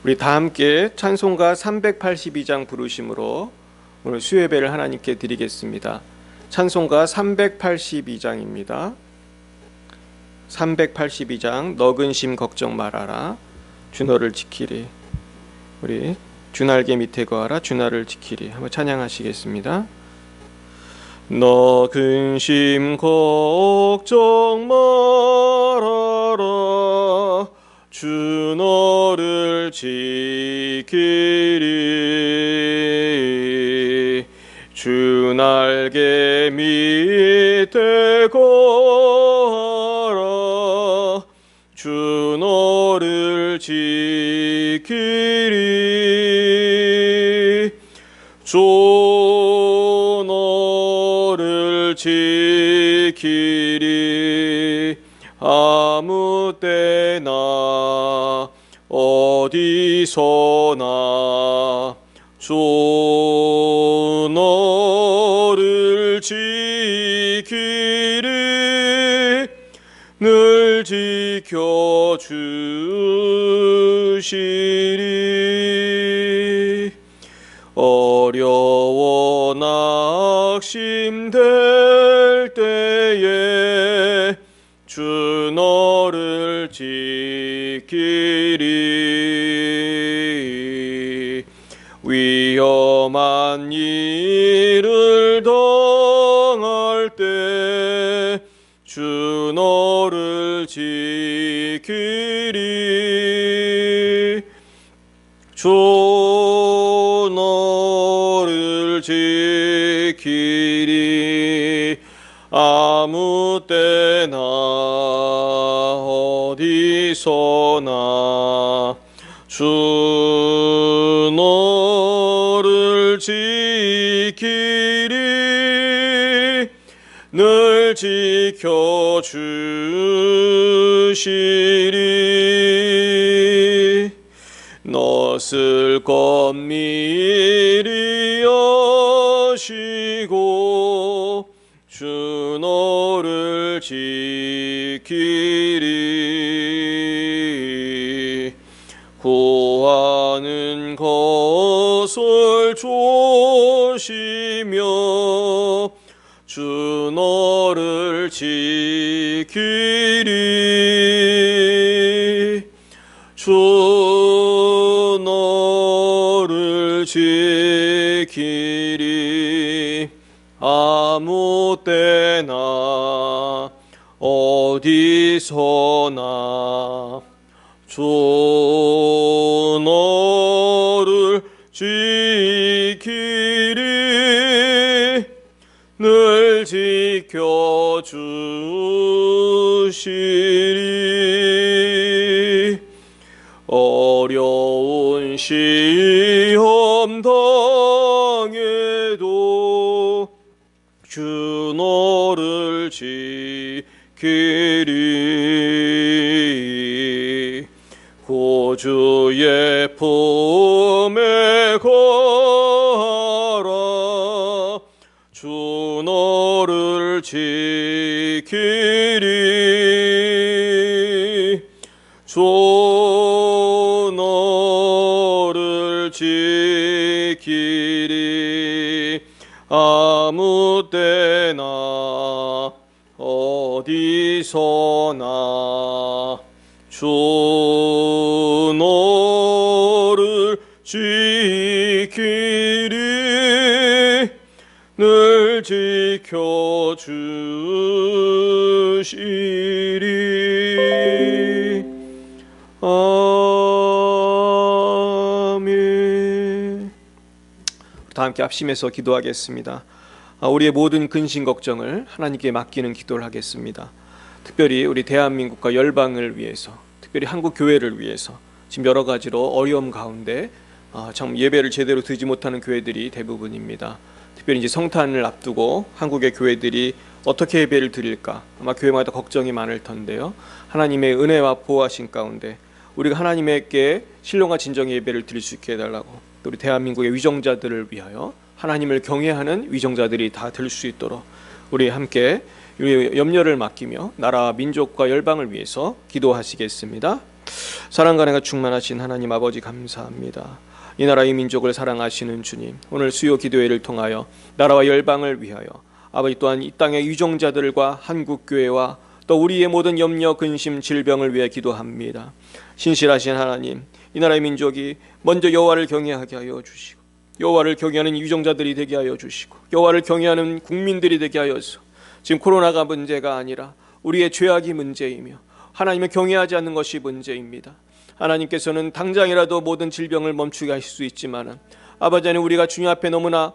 우리 다 함께 찬송가 382장 부르심으로 오늘 수요예배를 하나님께 드리겠습니다. 찬송가 382장입니다. 382장 너근 심 걱정 말아라 주 너를 지키리. 우리 주 날개 밑에 거하라 주 나를 지키리. 한번 찬양하시겠습니다. 너근 심 걱정 말아라 주 너를 지키리. 주 날개 밑에 거하라 주 너를 지키리. 주 너를 지키리. 아무 때나 어디서나 주 너를 지키리. 늘 지켜주시리. 어려워 낙심될 때에 주 너를 지키리. 위험한 일을 당할 때 주 너를 지키리. 주 너를 지키리. 아무 때나 어디서나 주 너를 지키리. 늘 지켜주시리. 너슬 것 미리 여시고 주 너를 지키리. 구하는 것을 조시며 주 너를 지키리. 주 너를 지키리. 아무 때나 어디서나 주 너를 지키리. 늘 지켜주시리. 어려운 시험 당해도 주 너를 지키리. 구주의 품에 거하라 주 너를 지키리. 주 너를 지키리. 아무 때나 어디서나 주 너를 지키리. 늘 지켜주시리. 아멘. 다 함께 합심해서 기도하겠습니다. 우리의 모든 근심 걱정을 하나님께 맡기는 기도를 하겠습니다. 특별히 우리 대한민국과 열방을 위해서, 특별히 한국 교회를 위해서 지금 여러 가지로 어려움 가운데 참 예배를 제대로 드리지 못하는 교회들이 대부분입니다. 특별히 이제 성탄을 앞두고 한국의 교회들이 어떻게 예배를 드릴까 아마 교회마다 걱정이 많을 텐데요. 하나님의 은혜와 보호하신 가운데 우리가 하나님께 신령한 진정의 예배를 드릴 수 있게 해달라고, 또 우리 대한민국의 위정자들을 위하여 하나님을 경외하는 위정자들이 다 될 수 있도록 우리 함께 우리 염려를 맡기며 나라 민족과 열방을 위해서 기도하시겠습니다. 사랑과 은혜가 충만하신 하나님 아버지 감사합니다. 이 나라 이 민족을 사랑하시는 주님, 오늘 수요 기도회를 통하여 나라와 열방을 위하여 아버지 또한 이 땅의 유정자들과 한국교회와 또 우리의 모든 염려, 근심, 질병을 위해 기도합니다. 신실하신 하나님, 이 나라의 민족이 먼저 여호와를 경외하게 하여 주시고 여호와를 경외하는 유정자들이 되게 하여 주시고 여호와를 경외하는 국민들이 되게 하여서 지금 코로나가 문제가 아니라 우리의 죄악이 문제이며 하나님을 경외하지 않는 것이 문제입니다. 하나님께서는 당장이라도 모든 질병을 멈추게 하실 수 있지만 아버지 하나님, 우리가 주님 앞에 너무나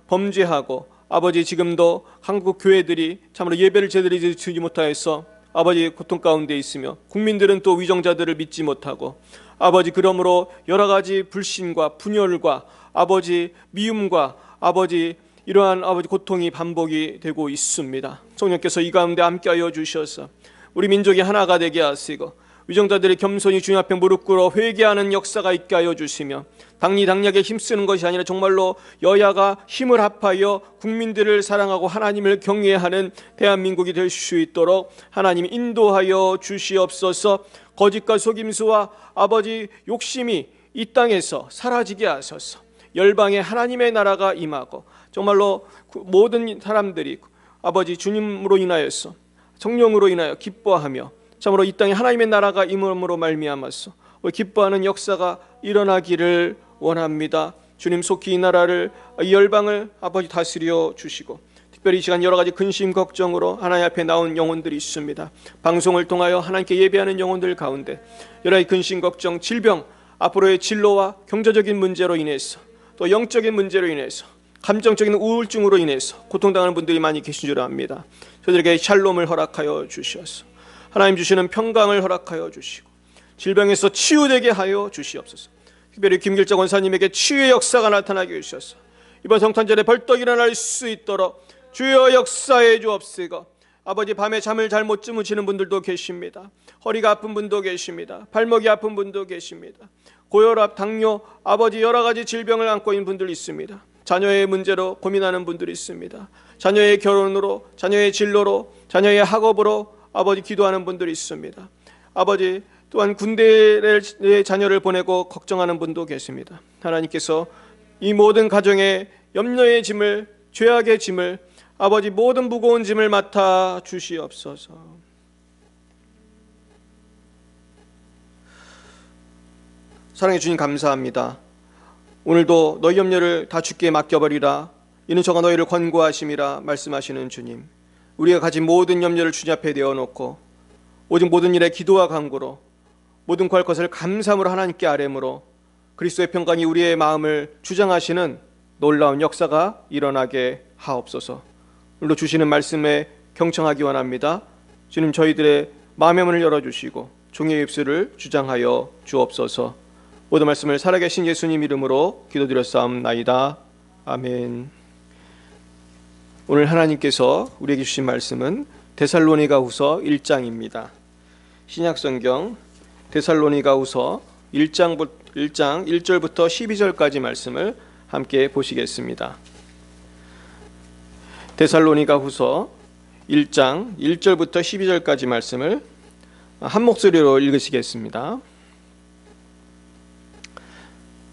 범죄하고 아버지 지금도 한국 교회들이 참으로 예배를 제대로 드리지 못하여서 아버지 고통 가운데 있으며 국민들은 또 위정자들을 믿지 못하고 아버지 그러므로 여러 가지 불신과 분열과 아버지 미움과 아버지 이러한 아버지 고통이 반복이 되고 있습니다. 성령께서 이 가운데 함께하여 주셔서 우리 민족이 하나가 되게 하시고 위정자들이 겸손히 주님 앞에 무릎 꿇어 회개하는 역사가 있게 하여 주시며 당리당략에 힘쓰는 것이 아니라 정말로 여야가 힘을 합하여 국민들을 사랑하고 하나님을 경외하는 대한민국이 될 수 있도록 하나님이 인도하여 주시옵소서. 거짓과 속임수와 아버지 욕심이 이 땅에서 사라지게 하소서. 열방에 하나님의 나라가 임하고 정말로 모든 사람들이 아버지 주님으로 인하여서 성령으로 인하여 기뻐하며 참으로 이 땅에 하나님의 나라가 임함으로 말미암아서 기뻐하는 역사가 일어나기를 원합니다. 주님 속히 이 나라를, 이 열방을 아버지 다스려 주시고 특별히 이 시간 여러 가지 근심 걱정으로 하나님 앞에 나온 영혼들이 있습니다. 방송을 통하여 하나님께 예배하는 영혼들 가운데 여러 가지 근심 걱정, 질병, 앞으로의 진로와 경제적인 문제로 인해서 또 영적인 문제로 인해서 감정적인 우울증으로 인해서 고통당하는 분들이 많이 계신 줄 압니다. 저들에게 샬롬을 허락하여 주시옵소서. 하나님 주시는 평강을 허락하여 주시고 질병에서 치유되게 하여 주시옵소서. 특별히 김길정 원사님에게 치유의 역사가 나타나게 해주셔서 이번 성탄절에 벌떡 일어날 수 있도록 주여 역사해 주옵시고 아버지 밤에 잠을 잘 못 주무시는 분들도 계십니다. 허리가 아픈 분도 계십니다. 발목이 아픈 분도 계십니다. 고혈압, 당뇨, 아버지 여러 가지 질병을 안고 있는 분들이 있습니다. 자녀의 문제로 고민하는 분들이 있습니다. 자녀의 결혼으로, 자녀의 진로로, 자녀의 학업으로 아버지 기도하는 분들이 있습니다. 아버지 또한 군대에 자녀를 보내고 걱정하는 분도 계십니다. 하나님께서 이 모든 가정의 염려의 짐을, 죄악의 짐을 아버지 모든 무거운 짐을 맡아 주시옵소서. 사랑해 주님 감사합니다. 오늘도 너희 염려를 다 주께 맡겨버리라. 이는 저가 너희를 권고하심이라 말씀하시는 주님. 우리가 가진 모든 염려를 주님 앞에 내어놓고 오직 모든 일에 기도와 간구로 모든 구할 것을 감사함으로 하나님께 아뢰므로 그리스도의 평강이 우리의 마음을 주장하시는 놀라운 역사가 일어나게 하옵소서. 오늘도 주시는 말씀에 경청하기 원합니다. 주님 저희들의 마음의 문을 열어주시고 종의 입술을 주장하여 주옵소서. 모든 말씀을 살아계신 예수님 이름으로 기도드렸사옵나이다. 아멘. 오늘 하나님께서 우리에게 주신 말씀은 데살로니가후서 1장입니다. 신약성경 데살로니가후서 1장 1절부터 12절까지 말씀을 함께 보시겠습니다. 데살로니가후서 1장 1절부터 12절까지 말씀을 한 목소리로 읽으시겠습니다.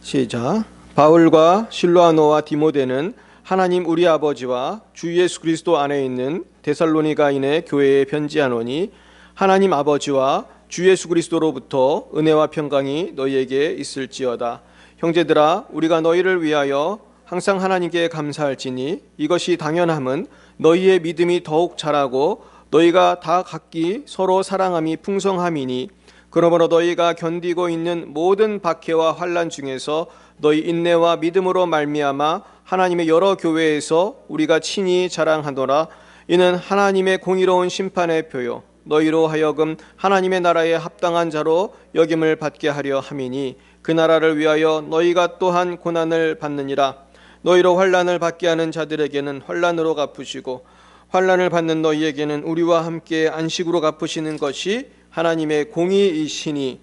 시작. 바울과 실로아노와 디모데는 하나님 우리 아버지와 주 예수 그리스도 안에 있는 데살로니가인의 교회에 편지하노니 하나님 아버지와 주 예수 그리스도로부터 은혜와 평강이 너희에게 있을지어다. 형제들아, 우리가 너희를 위하여 항상 하나님께 감사할지니 이것이 당연함은 너희의 믿음이 더욱 자라고 너희가 다 각기 서로 사랑함이 풍성함이니 그러므로 너희가 견디고 있는 모든 박해와 환난 중에서 너희 인내와 믿음으로 말미암아 하나님의 여러 교회에서 우리가 친히 자랑하노라. 이는 하나님의 공의로운 심판의 표요 너희로 하여금 하나님의 나라에 합당한 자로 여김을 받게 하려 함이니 그 나라를 위하여 너희가 또한 고난을 받느니라. 너희로 환난을 받게 하는 자들에게는 환난으로 갚으시고 환난을 받는 너희에게는 우리와 함께 안식으로 갚으시는 것이 하나님의 공의이시니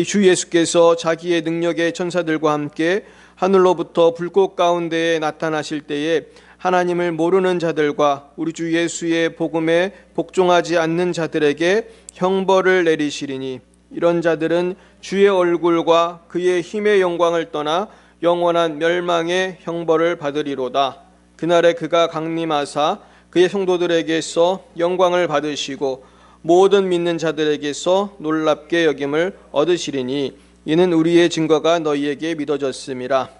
주 예수께서 자기의 능력의 천사들과 함께 하늘로부터 불꽃 가운데에 나타나실 때에 하나님을 모르는 자들과 우리 주 예수의 복음에 복종하지 않는 자들에게 형벌을 내리시리니 이런 자들은 주의 얼굴과 그의 힘의 영광을 떠나 영원한 멸망의 형벌을 받으리로다. 그날에 그가 강림하사 그의 성도들에게서 영광을 받으시고 모든 믿는 자들에게서 놀랍게 여김을 얻으시리니 이는 우리의 증거가 너희에게 믿어졌음이라.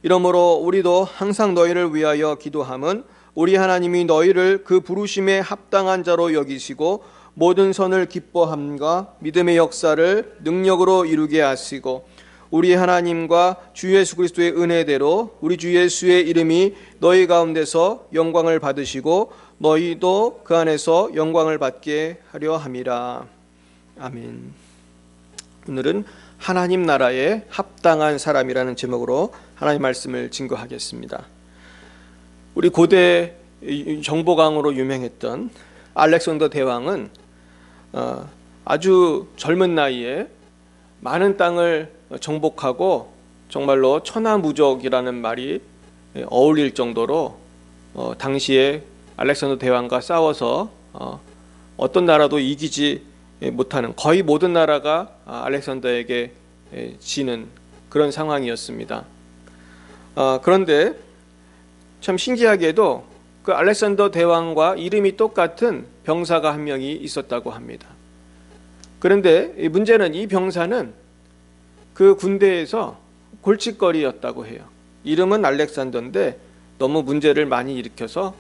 이러므로 우리도 항상 너희를 위하여 기도함은 우리 하나님이 너희를 그 부르심에 합당한 자로 여기시고 모든 선을 기뻐함과 믿음의 역사를 능력으로 이루게 하시고 우리 하나님과 주 예수 그리스도의 은혜대로 우리 주 예수의 이름이 너희 가운데서 영광을 받으시고 너희도 그 안에서 영광을 받게 하려 함이라. 아멘. 오늘은 하나님 나라에 합당한 사람이라는 제목으로 하나님 말씀을 증거하겠습니다. 우리 고대 정보강으로 유명했던 알렉산더 대왕은 아주 젊은 나이에 많은 땅을 정복하고 정말로 천하무적이라는 말이 어울릴 정도로 당시에 알렉산더 대왕과 싸워서 어떤 나라도 이기지 못하는, 거의 모든 나라가 알렉산더에게 지는 그런 상황이었습니다. 그런데 참 신기하게도 그 알렉산더 대왕과 이름이 똑같은 병사가 한 명이 있었다고 합니다. 그런데 문제는 이 병사는 그 군대에서 골칫거리였다고 해요. 이름은 알렉산더인데 너무 문제를 많이 일으켜서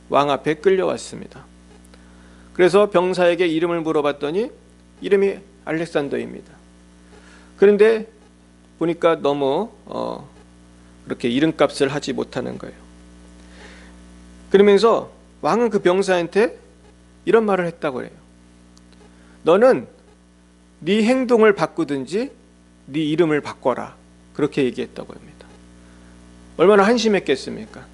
왕 앞에 끌려왔습니다. 그래서 병사에게 이름을 물어봤더니 이름이 알렉산더입니다. 그런데 보니까 너무 그렇게 이름값을 하지 못하는 거예요. 그러면서 왕은 그 병사한테 이런 말을 했다고 해요. 너는 네 행동을 바꾸든지 네 이름을 바꿔라. 그렇게 얘기했다고 합니다. 얼마나 한심했겠습니까?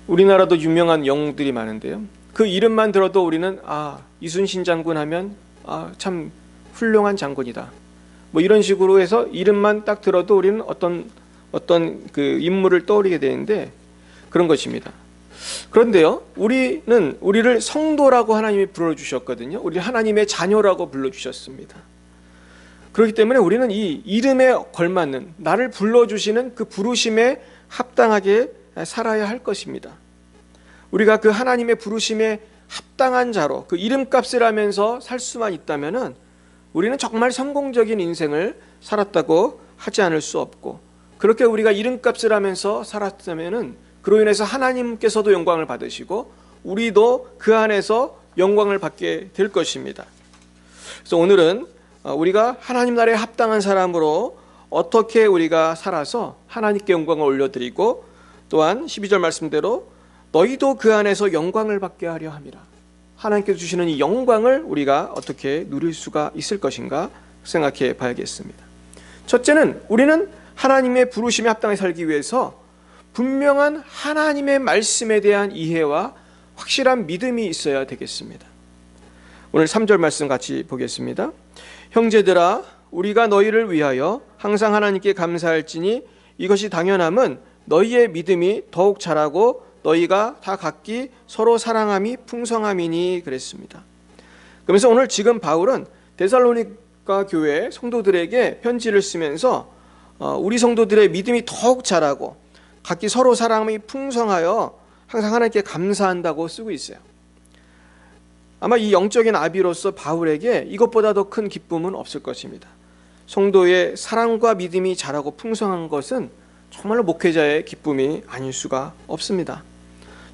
우리나라도 유명한 영웅들이 많은데요. 그 이름만 들어도 우리는 이순신 장군 하면 참 훌륭한 장군이다. 뭐 이런 식으로 해서 이름만 딱 들어도 우리는 어떤 그 인물을 떠올리게 되는데 그런 것입니다. 그런데요, 우리를 성도라고 하나님이 불러주셨거든요. 우리 하나님의 자녀라고 불러주셨습니다. 그렇기 때문에 우리는 이 이름에 걸맞는, 나를 불러주시는 그 부르심에 합당하게 살아야 할 것입니다. 우리가 그 하나님의 부르심에 합당한 자로 그 이름값을 하면서 살 수만 있다면은 우리는 정말 성공적인 인생을 살았다고 하지 않을 수 없고, 그렇게 우리가 이름값을 하면서 살았다면은 그로 인해서 하나님께서도 영광을 받으시고 우리도 그 안에서 영광을 받게 될 것입니다. 그래서 오늘은 우리가 하나님 나라에 합당한 사람으로 어떻게 우리가 살아서 하나님께 영광을 올려드리고, 또한 12절 말씀대로 너희도 그 안에서 영광을 받게 하려 함이라. 하나님께서 주시는 이 영광을 우리가 어떻게 누릴 수가 있을 것인가 생각해 봐야겠습니다. 첫째는 우리는 하나님의 부르심에 합당하게 살기 위해서 분명한 하나님의 말씀에 대한 이해와 확실한 믿음이 있어야 되겠습니다. 오늘 3절 말씀 같이 보겠습니다. 형제들아, 우리가 너희를 위하여 항상 하나님께 감사할지니 이것이 당연함은 너희의 믿음이 더욱 자라고 너희가 다 각기 서로 사랑함이 풍성함이니 그랬습니다. 그러면서 오늘 지금 바울은 데살로니가 교회 성도들에게 편지를 쓰면서 우리 성도들의 믿음이 더욱 자라고 각기 서로 사랑함이 풍성하여 항상 하나님께 감사한다고 쓰고 있어요. 아마 이 영적인 아비로서 바울에게 이것보다 더 큰 기쁨은 없을 것입니다. 성도의 사랑과 믿음이 자라고 풍성한 것은 정말로 목회자의 기쁨이 아닐 수가 없습니다.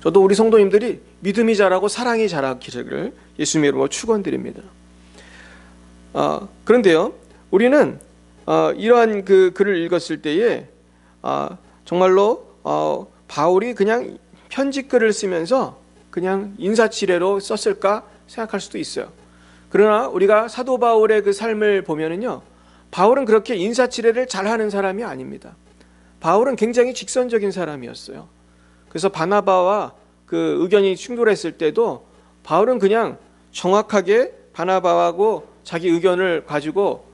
저도 우리 성도님들이 믿음이 자라고 사랑이 자라기를 예수님의 이름으로 축원드립니다. 그런데요, 우리는 이러한 그 글을 읽었을 때에 정말로 바울이 그냥 편지글을 쓰면서 그냥 인사치레로 썼을까 생각할 수도 있어요. 그러나 우리가 사도 바울의 그 삶을 보면은요, 바울은 그렇게 인사치레를 잘하는 사람이 아닙니다. 바울은 굉장히 직선적인 사람이었어요. 그래서 바나바와 그 의견이 충돌했을 때도 바울은 그냥 정확하게 바나바하고 자기 의견을 가지고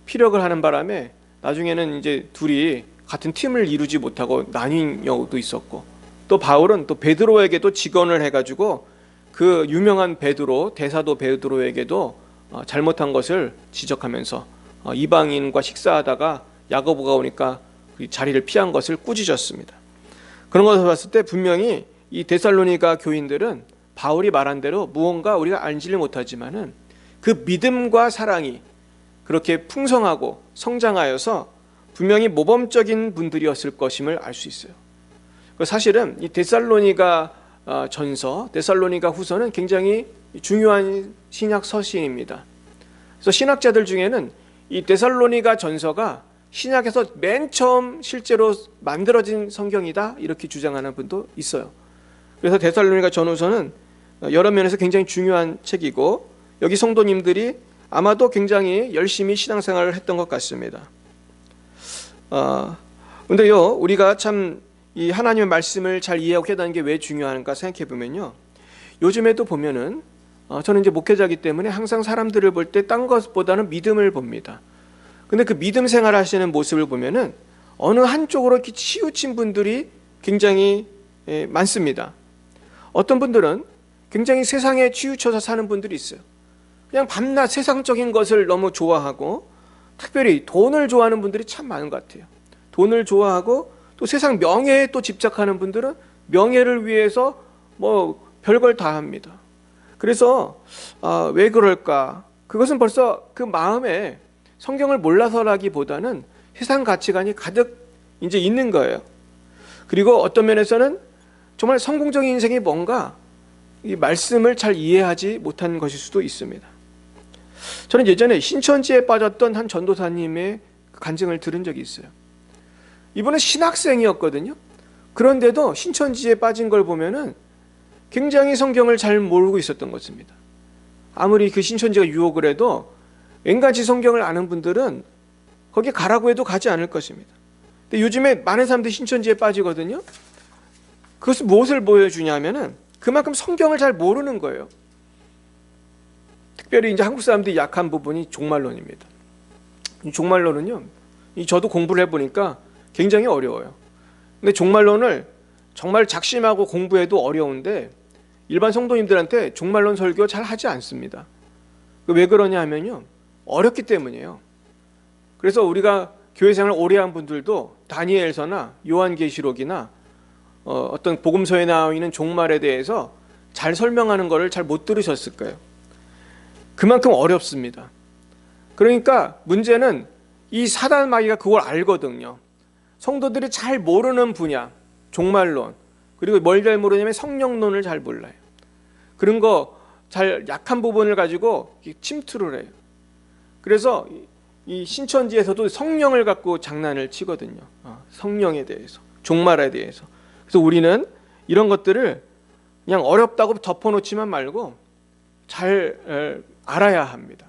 피력을 하는 바람에 나중에는 이제 둘이 같은 팀을 이루지 못하고 나뉜 경우도 있었고, 또 바울은 또 베드로에게도 직언을 해가지고 그 유명한 베드로, 대사도 베드로에게도 잘못한 것을 지적하면서 이방인과 식사하다가 야고보가 오니까 그 자리를 피한 것을 꾸짖었습니다. 그런 것을 봤을 때 분명히 이 데살로니가 교인들은 바울이 말한 대로 무언가 우리가 알지를 못하지만은 그 믿음과 사랑이 그렇게 풍성하고 성장하여서 분명히 모범적인 분들이었을 것임을 알 수 있어요. 사실은 이 데살로니가 전서, 데살로니가 후서는 굉장히 중요한 신약 서신입니다. 그래서 신학자들 중에는 이 데살로니가 전서가 신약에서 맨 처음 실제로 만들어진 성경이다 이렇게 주장하는 분도 있어요. 그래서 데살로니가 전후서는 여러 면에서 굉장히 중요한 책이고 여기 성도님들이 아마도 굉장히 열심히 신앙생활을 했던 것 같습니다. 근데요, 우리가 참 이 하나님의 말씀을 잘 이해하고 깨닫는 게 왜 중요한가 생각해 보면요, 요즘에도 보면은 저는 이제 목회자이기 때문에 항상 사람들을 볼 때 딴 것보다는 믿음을 봅니다. 근데 그 믿음 생활 하시는 모습을 보면은 어느 한쪽으로 이렇게 치우친 분들이 굉장히 많습니다. 어떤 분들은 굉장히 세상에 치우쳐서 사는 분들이 있어요. 그냥 밤낮 세상적인 것을 너무 좋아하고 특별히 돈을 좋아하는 분들이 참 많은 것 같아요. 돈을 좋아하고 또 세상 명예에 또 집착하는 분들은 명예를 위해서 뭐 별걸 다 합니다. 그래서 왜 그럴까? 그것은 벌써 그 마음에 성경을 몰라서라기보다는 세상 가치관이 가득 이제 있는 거예요. 그리고 어떤 면에서는 정말 성공적인 인생이 뭔가 이 말씀을 잘 이해하지 못한 것일 수도 있습니다. 저는 예전에 신천지에 빠졌던 한 전도사님의 간증을 들은 적이 있어요. 이분은 신학생이었거든요. 그런데도 신천지에 빠진 걸 보면은 굉장히 성경을 잘 모르고 있었던 것입니다. 아무리 그 신천지가 유혹을 해도 왠가지 성경을 아는 분들은 거기 가라고 해도 가지 않을 것입니다. 근데 요즘에 많은 사람들이 신천지에 빠지거든요. 그것은 무엇을 보여주냐면은 그만큼 성경을 잘 모르는 거예요. 특별히 이제 한국 사람들이 약한 부분이 종말론입니다. 이 종말론은요, 저도 공부를 해보니까 굉장히 어려워요. 근데 종말론을 정말 작심하고 공부해도 어려운데 일반 성도님들한테 종말론 설교 잘 하지 않습니다. 왜 그러냐 하면요, 어렵기 때문이에요. 그래서 우리가 교회 생활을 오래 한 분들도 다니엘서나 요한계시록이나 어떤 복음서에 나와 있는 종말에 대해서 잘 설명하는 것을 잘 못 들으셨을 거예요. 그만큼 어렵습니다. 그러니까 문제는 이 사단 마귀가 그걸 알거든요. 성도들이 잘 모르는 분야, 종말론, 그리고 뭘 잘 모르냐면 성령론을 잘 몰라요. 그런 거 잘 약한 부분을 가지고 침투를 해요. 그래서 이 신천지에서도 성령을 갖고 장난을 치거든요. 성령에 대해서, 종말에 대해서. 그래서 우리는 이런 것들을 그냥 어렵다고 덮어놓지만 말고 잘 알아야 합니다.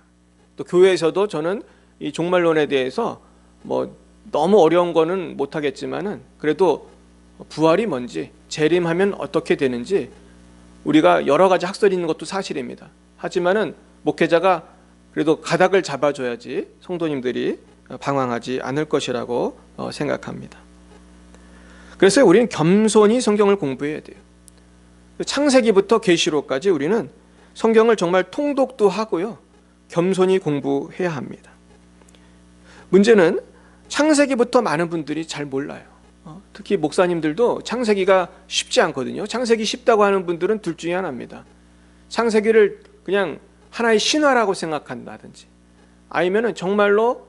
또 교회에서도 저는 이 종말론에 대해서 뭐 너무 어려운 거는 못하겠지만은 그래도 부활이 뭔지, 재림하면 어떻게 되는지 우리가 여러 가지 학설이 있는 것도 사실입니다. 하지만은 목회자가 그래도 가닥을 잡아줘야지 성도님들이 방황하지 않을 것이라고 생각합니다. 그래서 우리는 겸손히 성경을 공부해야 돼요. 창세기부터 계시록까지 우리는 성경을 정말 통독도 하고요, 겸손히 공부해야 합니다. 문제는 창세기부터 많은 분들이 잘 몰라요. 특히 목사님들도 창세기가 쉽지 않거든요. 창세기 쉽다고 하는 분들은 둘 중에 하나입니다. 창세기를 그냥 하나의 신화라고 생각한다든지 아니면은 정말로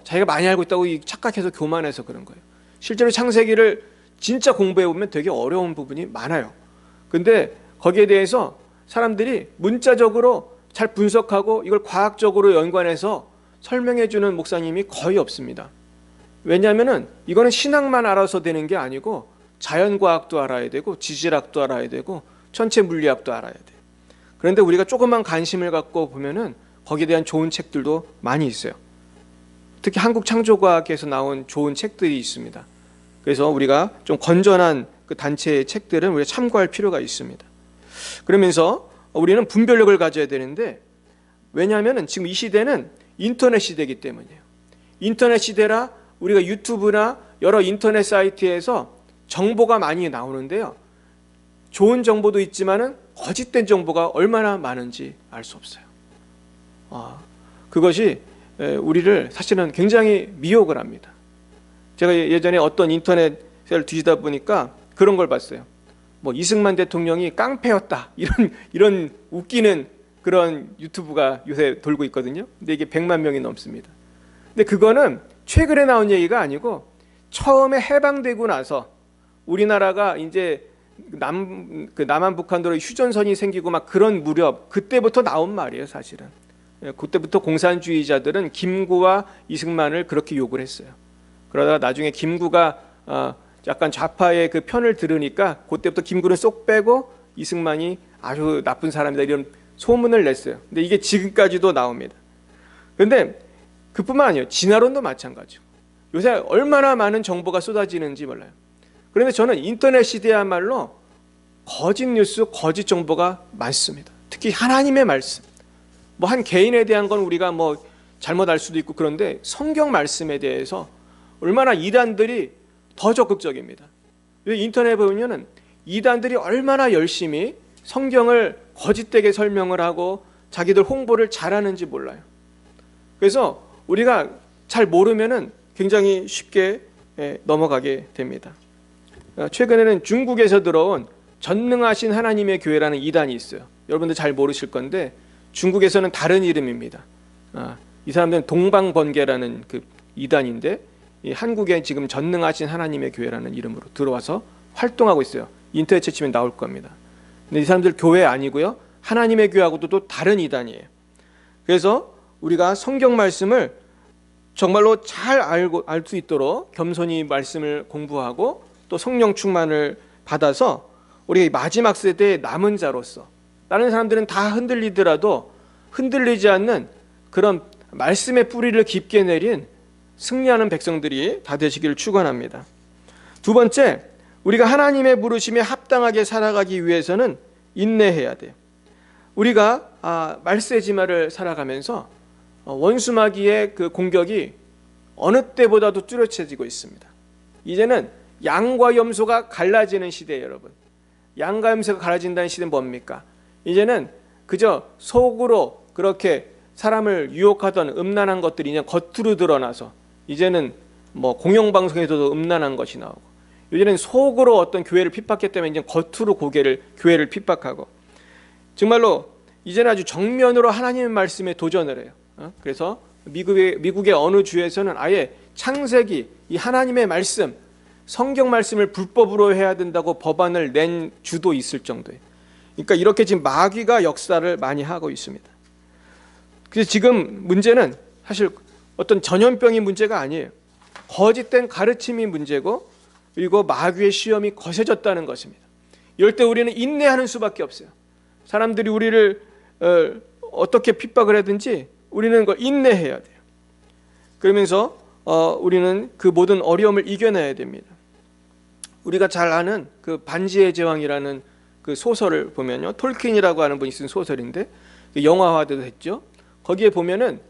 자기가 많이 알고 있다고 착각해서 교만해서 그런 거예요. 실제로 창세기를 진짜 공부해 보면 되게 어려운 부분이 많아요. 근데 거기에 대해서 사람들이 문자적으로 잘 분석하고 이걸 과학적으로 연관해서 설명해 주는 목사님이 거의 없습니다. 왜냐하면은 이거는 신학만 알아서 되는 게 아니고 자연과학도 알아야 되고 지질학도 알아야 되고 천체 물리학도 알아야 돼요. 그런데 우리가 조금만 관심을 갖고 보면은 거기에 대한 좋은 책들도 많이 있어요. 특히 한국창조과학에서 나온 좋은 책들이 있습니다. 그래서 우리가 좀 건전한 그 단체의 책들은 우리가 참고할 필요가 있습니다. 그러면서 우리는 분별력을 가져야 되는데, 왜냐하면 지금 이 시대는 인터넷 시대이기 때문이에요. 인터넷 시대라 우리가 유튜브나 여러 인터넷 사이트에서 정보가 많이 나오는데요, 좋은 정보도 있지만은 거짓된 정보가 얼마나 많은지 알 수 없어요. 그것이 우리를 사실은 굉장히 미혹을 합니다. 제가 예전에 어떤 인터넷을 뒤지다 보니까 그런 걸 봤어요. 뭐 이승만 대통령이 깡패였다 이런 웃기는 그런 유튜브가 요새 돌고 있거든요. 근데 이게 100만 명이 넘습니다. 근데 그거는 최근에 나온 얘기가 아니고 처음에 해방되고 나서 우리나라가 이제 남한 북한도로 휴전선이 생기고 막 그런 무렵 그때부터 나온 말이에요, 사실은. 그때부터 공산주의자들은 김구와 이승만을 그렇게 욕을 했어요. 그러다가 나중에 김구가 약간 좌파의 그 편을 들으니까 그때부터 김구는 쏙 빼고 이승만이 아주 나쁜 사람이다 이런 소문을 냈어요. 근데 이게 지금까지도 나옵니다. 그런데 그뿐만 아니에요. 진화론도 마찬가지고. 요새 얼마나 많은 정보가 쏟아지는지 몰라요. 그런데 저는 인터넷 시대야말로 거짓 뉴스, 거짓 정보가 많습니다. 특히 하나님의 말씀. 뭐 한 개인에 대한 건 우리가 뭐 잘못 알 수도 있고 그런데 성경 말씀에 대해서 얼마나 이단들이 더 적극적입니다. 인터넷에 보면은 이단들이 얼마나 열심히 성경을 거짓되게 설명을 하고 자기들 홍보를 잘하는지 몰라요. 그래서 우리가 잘 모르면은 굉장히 쉽게 넘어가게 됩니다. 최근에는 중국에서 들어온 전능하신 하나님의 교회라는 이단이 있어요. 여러분들 잘 모르실 건데 중국에서는 다른 이름입니다. 이 사람들은 동방번개라는 그 이단인데 한국에 지금 전능하신 하나님의 교회라는 이름으로 들어와서 활동하고 있어요. 인터넷에 치면 나올 겁니다. 근데 이 사람들 교회 아니고요. 하나님의 교회하고도 또 다른 이단이에요. 그래서 우리가 성경 말씀을 정말로 잘 알 수 있도록 겸손히 말씀을 공부하고 또 성령 충만을 받아서 우리가 마지막 세대의 남은 자로서 다른 사람들은 다 흔들리더라도 흔들리지 않는 그런 말씀의 뿌리를 깊게 내린 승리하는 백성들이 다 되시기를 축원합니다. 두 번째, 우리가 하나님의 부르심에 합당하게 살아가기 위해서는 인내해야 돼요. 우리가 말세지마를 살아가면서 원수마귀의 그 공격이 어느 때보다도 뚜렷해지고 있습니다. 이제는 양과 염소가 갈라지는 시대예요, 여러분. 양과 염소가 갈라진다는 시대는 뭡니까? 이제는 그저 속으로 그렇게 사람을 유혹하던 음란한 것들이 이제 겉으로 드러나서 이제는 뭐 공영방송에서도 음란한 것이 나오고 이제는 속으로 어떤 교회를 핍박했기 때문에 이제 겉으로 교회를 핍박하고 정말로 이제는 아주 정면으로 하나님의 말씀에 도전을 해요. 그래서 미국의 어느 주에서는 아예 창세기 이 하나님의 말씀 성경 말씀을 불법으로 해야 된다고 법안을 낸 주도 있을 정도예요. 그러니까 이렇게 지금 마귀가 역사를 많이 하고 있습니다. 그래서 지금 문제는 사실 어떤 전염병이 문제가 아니에요. 거짓된 가르침이 문제고 그리고 마귀의 시험이 거세졌다는 것입니다. 이럴 때 우리는 인내하는 수밖에 없어요. 사람들이 우리를 어떻게 핍박을 하든지 우리는 그걸 인내해야 돼요. 그러면서 우리는 그 모든 어려움을 이겨내야 됩니다. 우리가 잘 아는 그 반지의 제왕이라는 그 소설을 보면요, 톨킨이라고 하는 분이 쓴 소설인데 영화화도 했죠. 거기에 보면은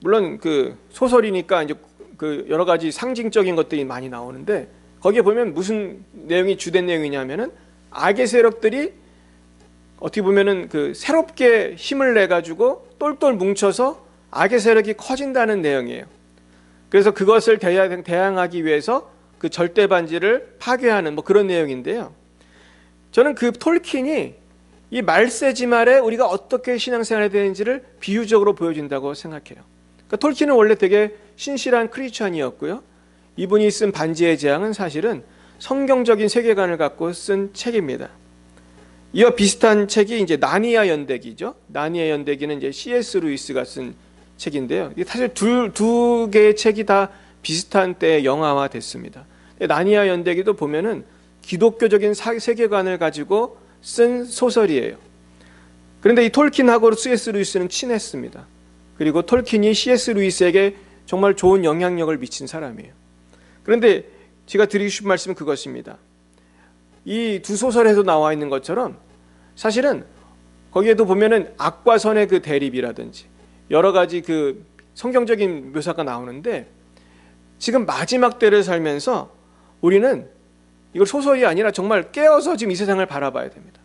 물론 그 소설이니까 이제 그 여러 가지 상징적인 것들이 많이 나오는데 거기에 보면 무슨 내용이 주된 내용이냐면은 악의 세력들이 어떻게 보면은 그 새롭게 힘을 내 가지고 똘똘 뭉쳐서 악의 세력이 커진다는 내용이에요. 그래서 그것을 대항하기 위해서 그 절대 반지를 파괴하는 뭐 그런 내용인데요. 저는 그 톨킨이 이 말세지말에 우리가 어떻게 신앙생활해야 되는지를 비유적으로 보여준다고 생각해요. 그러니까 톨킨은 원래 되게 신실한 크리스천이었고요. 이분이 쓴 반지의 제왕은 사실은 성경적인 세계관을 갖고 쓴 책입니다. 이와 비슷한 책이 이제 나니아 연대기죠. 나니아 연대기는 이제 C.S. 루이스가 쓴 책인데요. 사실 두 개의 책이 다 비슷한 때에 영화화됐습니다. 나니아 연대기도 보면은 기독교적인 세계관을 가지고 쓴 소설이에요. 그런데 이 톨킨하고 C.S. 루이스는 친했습니다. 그리고 톨킨이 C.S. 루이스에게 정말 좋은 영향력을 미친 사람이에요. 그런데 제가 드리고 싶은 말씀은 그것입니다. 이 두 소설에도 나와 있는 것처럼 사실은 거기에도 보면은 악과 선의 그 대립이라든지 여러 가지 그 성경적인 묘사가 나오는데 지금 마지막 때를 살면서 우리는 이걸 소설이 아니라 정말 깨어서 지금 이 세상을 바라봐야 됩니다.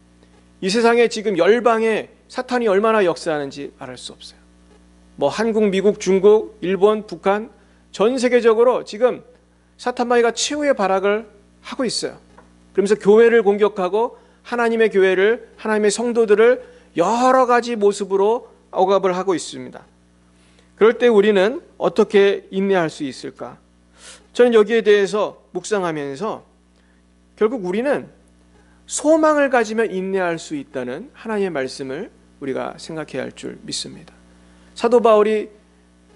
이 세상에 지금 열방에 사탄이 얼마나 역사하는지 말할 수 없어요. 뭐 한국, 미국, 중국, 일본, 북한 전 세계적으로 지금 사탄마귀가 최후의 발악을 하고 있어요. 그러면서 교회를 공격하고 하나님의 교회를, 하나님의 성도들을 여러 가지 모습으로 억압을 하고 있습니다. 그럴 때 우리는 어떻게 인내할 수 있을까? 저는 여기에 대해서 묵상하면서 결국 우리는 소망을 가지면 인내할 수 있다는 하나님의 말씀을 우리가 생각해야 할 줄 믿습니다. 사도 바울이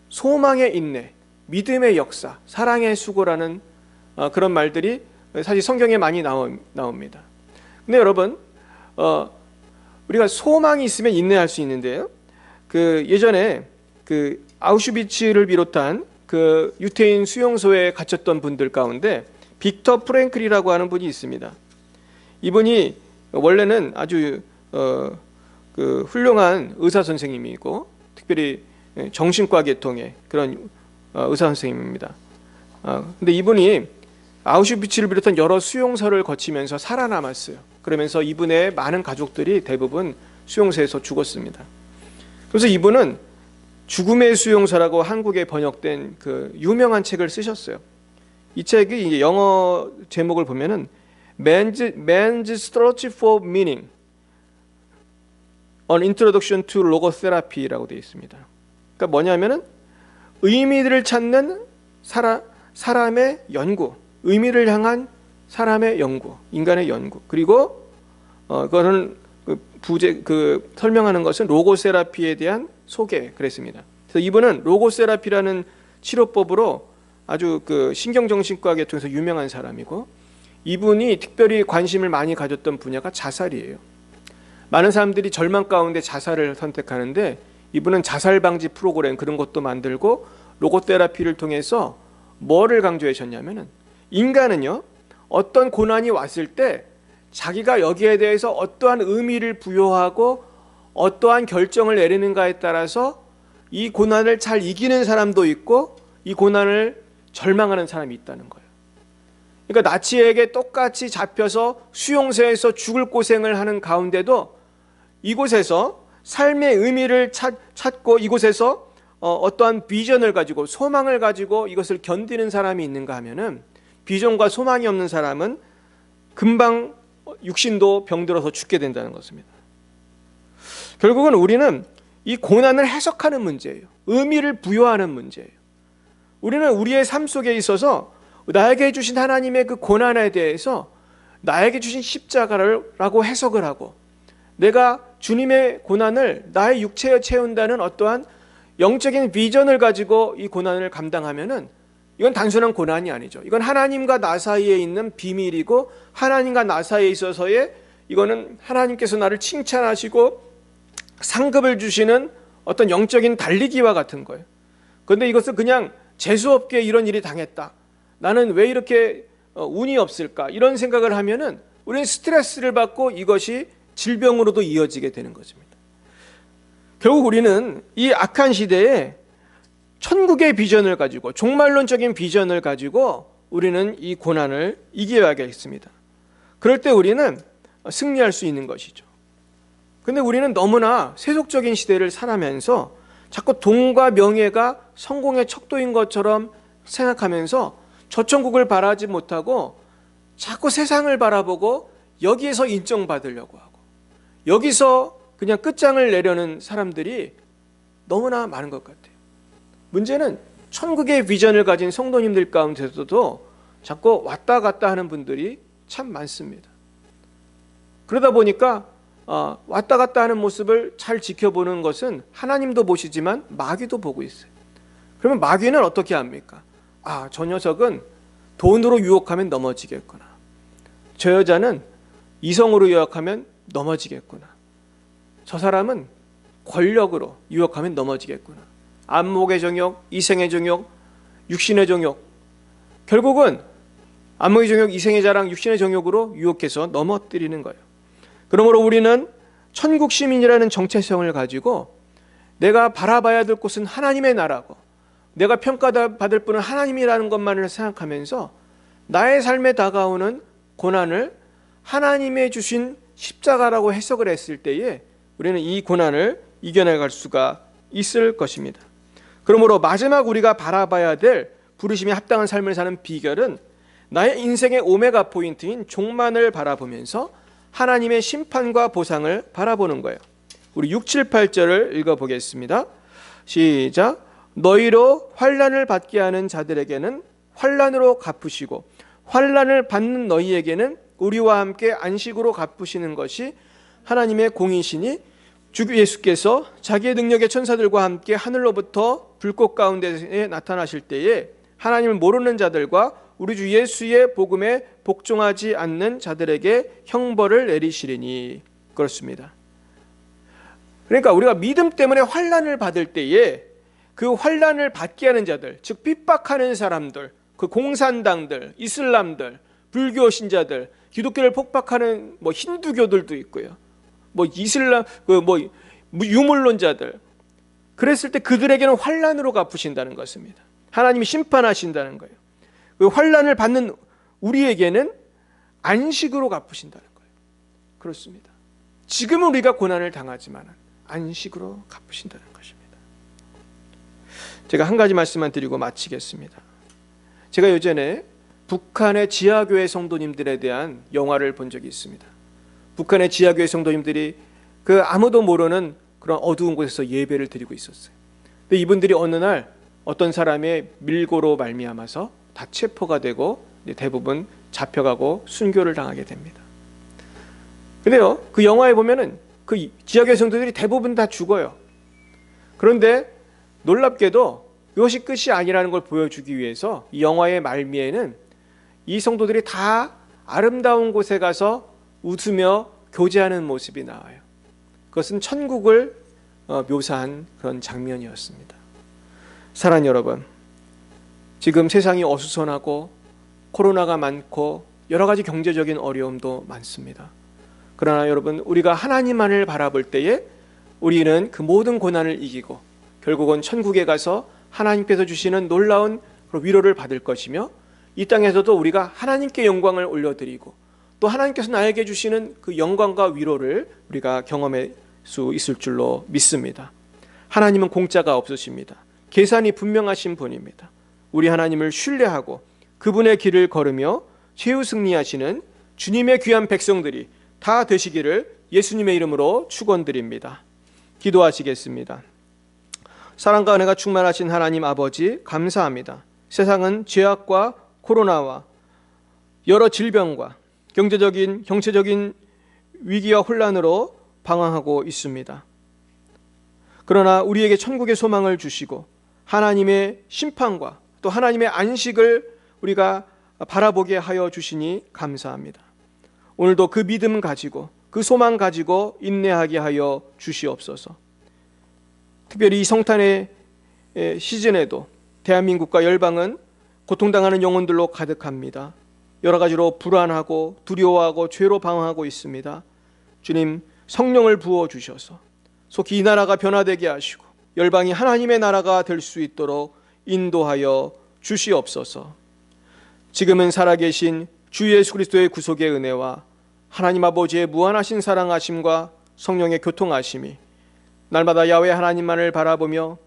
소망의 인내, 믿음의 역사, 사랑의 수고라는 그런 말들이 사실 성경에 많이 나옵니다. 근데 여러분, 우리가 소망이 있으면 인내할 수 있는데요. 예전에 아우슈비츠를 비롯한 유태인 수용소에 갇혔던 분들 가운데 빅터 프랭클이라고 하는 분이 있습니다. 이분이 원래는 아주 훌륭한 의사 선생님이고 특별히 정신과 계통의 그런 의사 선생님입니다. 근데 이분이 아우슈비츠를 비롯한 여러 수용소를 거치면서 살아남았어요. 그러면서 이분의 많은 가족들이 대부분 수용소에서 죽었습니다. 그래서 이분은 죽음의 수용소라고 한국에 번역된 유명한 책을 쓰셨어요. 이 책이 이제 영어 제목을 보면은 Man's Search for Meaning, An Introduction to Logotherapy라고 되어 있습니다. 그러니까 뭐냐면은 의미를 찾는 사람의 연구, 의미를 향한 사람의 연구, 인간의 연구. 그리고 그거는 설명하는 것은 로고세라피에 대한 소개 그랬습니다. 그래서 이분은 로고세라피라는 치료법으로 아주 신경정신과 계통에서 유명한 사람이고, 이분이 특별히 관심을 많이 가졌던 분야가 자살이에요. 많은 사람들이 절망 가운데 자살을 선택하는데 이분은 자살 방지 프로그램 그런 것도 만들고 로고테라피를 통해서 뭐를 강조하셨냐면은 인간은요, 어떤 고난이 왔을 때 자기가 여기에 대해서 어떠한 의미를 부여하고 어떠한 결정을 내리는가에 따라서 이 고난을 잘 이기는 사람도 있고 이 고난을 절망하는 사람이 있다는 거예요. 그러니까 나치에게 똑같이 잡혀서 수용소에서 죽을 고생을 하는 가운데도 이곳에서 삶의 의미를 찾고 이곳에서 어떠한 비전을 가지고 소망을 가지고 이것을 견디는 사람이 있는가 하면은, 비전과 소망이 없는 사람은 금방 육신도 병들어서 죽게 된다는 것입니다. 결국은 우리는 이 고난을 해석하는 문제예요. 의미를 부여하는 문제예요. 우리는 우리의 삶 속에 있어서 나에게 주신 하나님의 그 고난에 대해서 나에게 주신 십자가라고 해석을 하고, 내가 주님의 고난을 나의 육체에 채운다는 어떠한 영적인 비전을 가지고 이 고난을 감당하면은 이건 단순한 고난이 아니죠. 이건 하나님과 나 사이에 있는 비밀이고, 하나님과 나 사이에 있어서의 이거는 하나님께서 나를 칭찬하시고 상급을 주시는 어떤 영적인 달리기와 같은 거예요. 그런데 이것을 그냥 재수없게 이런 일이 당했다, 나는 왜 이렇게 운이 없을까, 이런 생각을 하면은 우리는 스트레스를 받고 이것이 질병으로도 이어지게 되는 것입니다. 결국 우리는 이 악한 시대에 천국의 비전을 가지고, 종말론적인 비전을 가지고 우리는 이 고난을 이겨야겠습니다. 그럴 때 우리는 승리할 수 있는 것이죠. 그런데 우리는 너무나 세속적인 시대를 살아면서 자꾸 돈과 명예가 성공의 척도인 것처럼 생각하면서 저 천국을 바라지 못하고 자꾸 세상을 바라보고 여기에서 인정받으려고 하고 여기서 그냥 끝장을 내려는 사람들이 너무나 많은 것 같아요. 문제는 천국의 비전을 가진 성도님들 가운데서도 자꾸 왔다 갔다 하는 분들이 참 많습니다. 그러다 보니까 왔다 갔다 하는 모습을 잘 지켜보는 것은 하나님도 보시지만 마귀도 보고 있어요. 그러면 마귀는 어떻게 합니까? 저 녀석은 돈으로 유혹하면 넘어지겠구나, 저 여자는 이성으로 유혹하면 넘어지겠구나, 저 사람은 권력으로 유혹하면 넘어지겠구나, 안목의 정욕, 이생의 정욕, 육신의 정욕, 결국은 안목의 정욕, 이생의 자랑, 육신의 정욕으로 유혹해서 넘어뜨리는 거예요. 그러므로 우리는 천국 시민이라는 정체성을 가지고 내가 바라봐야 될 곳은 하나님의 나라고, 내가 평가받을 분은 하나님이라는 것만을 생각하면서 나의 삶에 다가오는 고난을 하나님의 주신 십자가라고 해석을 했을 때에 우리는 이 고난을 이겨나갈 수가 있을 것입니다. 그러므로 마지막 우리가 바라봐야 될 부르심에 합당한 삶을 사는 비결은 나의 인생의 오메가 포인트인 종만을 바라보면서 하나님의 심판과 보상을 바라보는 거예요. 우리 6, 7, 8절을 읽어보겠습니다. 시작. 너희로 환난을 받게 하는 자들에게는 환난으로 갚으시고 환난을 받는 너희에게는 우리와 함께 안식으로 갚으시는 것이 하나님의 공이시니 주 예수께서 자기의 능력의 천사들과 함께 하늘로부터 불꽃 가운데에 나타나실 때에 하나님을 모르는 자들과 우리 주 예수의 복음에 복종하지 않는 자들에게 형벌을 내리시리니. 그렇습니다. 그러니까 우리가 믿음 때문에 환난을 받을 때에 그 환난을 받게 하는 자들, 즉 핍박하는 사람들, 그 공산당들, 이슬람들, 불교 신자들, 기독교를 폭박하는 힌두교들도 있고요. 이슬람 유물론자들. 그랬을 때 그들에게는 환난으로 갚으신다는 것입니다. 하나님이 심판하신다는 거예요. 그 환난을 받는 우리에게는 안식으로 갚으신다는 거예요. 그렇습니다. 지금은 우리가 고난을 당하지만 안식으로 갚으신다는 것입니다. 제가 한 가지 말씀만 드리고 마치겠습니다. 제가 예전에 북한의 지하교회 성도님들에 대한 영화를 본 적이 있습니다. 북한의 지하교회 성도님들이 그 아무도 모르는 그런 어두운 곳에서 예배를 드리고 있었어요. 근데 이분들이 어느 날 어떤 사람의 밀고로 말미암아서 다 체포가 되고 대부분 잡혀가고 순교를 당하게 됩니다. 근데요, 그 영화에 보면은 그 지하교회 성도들이 대부분 다 죽어요. 그런데 놀랍게도 이것이 끝이 아니라는 걸 보여주기 위해서 이 영화의 말미에는 이 성도들이 다 아름다운 곳에 가서 웃으며 교제하는 모습이 나와요. 그것은 천국을 묘사한 그런 장면이었습니다. 사랑하는 여러분, 지금 세상이 어수선하고 코로나가 많고 여러 가지 경제적인 어려움도 많습니다. 그러나 여러분, 우리가 하나님만을 바라볼 때에 우리는 그 모든 고난을 이기고 결국은 천국에 가서 하나님께서 주시는 놀라운 위로를 받을 것이며, 이 땅에서도 우리가 하나님께 영광을 올려드리고 또 하나님께서 나에게 주시는 그 영광과 위로를 우리가 경험할 수 있을 줄로 믿습니다. 하나님은 공짜가 없으십니다. 계산이 분명하신 분입니다. 우리 하나님을 신뢰하고 그분의 길을 걸으며 최후 승리하시는 주님의 귀한 백성들이 다 되시기를 예수님의 이름으로 축원드립니다. 기도하시겠습니다. 사랑과 은혜가 충만하신 하나님 아버지, 감사합니다. 세상은 죄악과 코로나와 여러 질병과 경제적인 위기와 혼란으로 방황하고 있습니다. 그러나 우리에게 천국의 소망을 주시고 하나님의 심판과 또 하나님의 안식을 우리가 바라보게 하여 주시니 감사합니다. 오늘도 그 믿음 가지고 그 소망 가지고 인내하게 하여 주시옵소서. 특별히 이 성탄의 시즌에도 대한민국과 열방은 고통당하는 영혼들로 가득합니다. 여러 가지로 불안하고 두려워하고 죄로 방황하고 있습니다. 주님, 성령을 부어주셔서 속히 이 나라가 변화되게 하시고 열방이 하나님의 나라가 될 수 있도록 인도하여 주시옵소서. 지금은 살아계신 주 예수 그리스도의 구속의 은혜와 하나님 아버지의 무한하신 사랑하심과 성령의 교통하심이 날마다 야훼 하나님만을 바라보며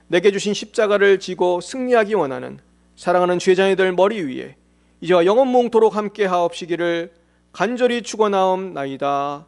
내게 주신 십자가를 지고 승리하기 원하는 사랑하는 죄자녀들 머리 위에 이제와 영원 몽토록 함께 하옵시기를 간절히 축원하옵나이다.